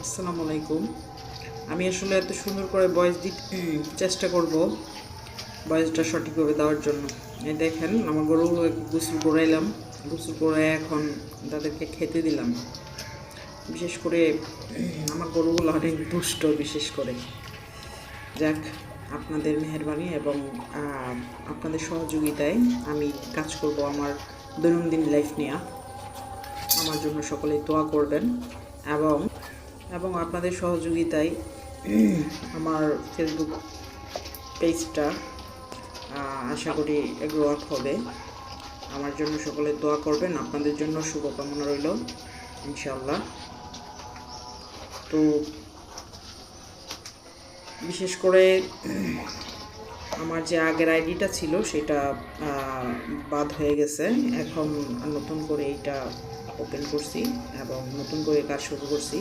আসসালামু আলাইকুম। আমি আসলে এত সুন্দর করে ভয়েস দিতে চেষ্টা করব, ভয়েসটা সঠিকভাবে দেওয়ার জন্য। এই দেখেন আমার গরুগুলো গোসল করাইলাম, গোসল করে এখন তাদেরকে খেতে দিলাম। বিশেষ করে আমার গরুগুলো অনেক দুষ্ট, বিশেষ করে যাক, আপনাদের মেহেরবানি এবং আপনাদের সহযোগিতায় আমি কাজ করব আমার দৈনন্দিন লাইফ নিয়ে। আমার জন্য সকলে দোয়া করবেন এবং এবং আপনাদের সহযোগিতায় আমার ফেসবুক পেজটা আশা করি গ্রো আপ হবে। আমার জন্য সকলে দোয়া করবেন, আপনাদের জন্য শুভকামনা রইল ইনশাআল্লাহ। তো বিশেষ করে আমার যে আগের আইডিটা ছিল সেটা বাদ হয়ে গেছে, এখন নতুন করে এইটা ওপেন করছি এবং নতুন করে কাজ শুরু করছি।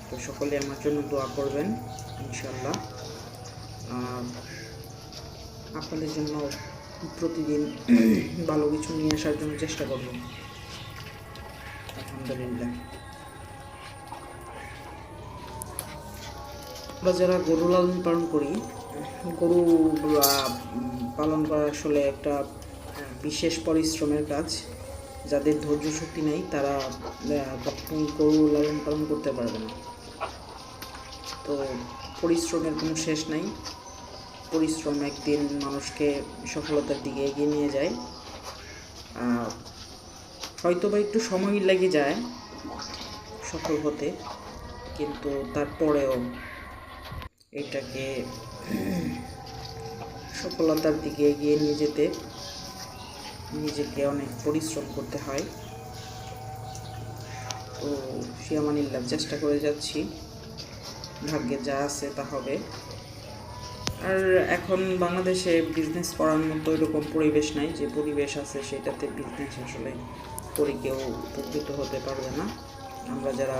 তো সকলে আমার জন্য দোয়া করবেন ইনশাআল্লাহ। আপনাদের জন্য প্রতিদিন ভালো কিছু নিয়ে আসার জন্য চেষ্টা করব আলহামদুলিল্লাহ। আমরা যারা গরু লালন পালন করি, গরু পালন করা আসলে একটা বিশেষ পরিশ্রমের কাজ। যাদের ধৈর্য শক্তি নেই তারা কখনোই গরু লালন পালন করতে পারবে না। তো পরিশ্রমের কোনো শেষ নাই। পরিশ্রম একদিন মানুষকে সফলতার দিকে এগিয়ে নিয়ে যায়। হয়তো বা একটু সময় লেগে যায় সফল হতে, কিন্তু তারপরেও এটাকে সফলতার দিকে এগিয়ে নিয়ে যেতে নিজেকে অনেক পরিশ্রম করতে হয়। তো ফিয়ামানিল্লাহ চেষ্টা করে যাচ্ছি, ভাগ্যে যা আছে তা হবে। আর এখন বাংলাদেশে বিজনেস করার মতো এরকম পরিবেশ নাই, যে পরিবেশ আছে সেটাতে বিজনেস আসলে করে কেউ উপকৃত হতে পারবে না। আমরা যারা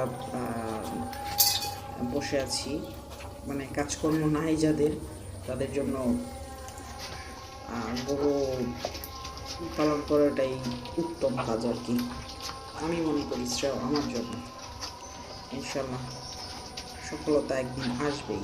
বসে আছি, মানে কাজকর্ম নাই যাদের, তাদের জন্য গরু পালন করাটাই উত্তম কাজ আর কি, আমি মনে করি। আমার জন্য ইনশাল্লাহ সফলতা একদিন আসবেই।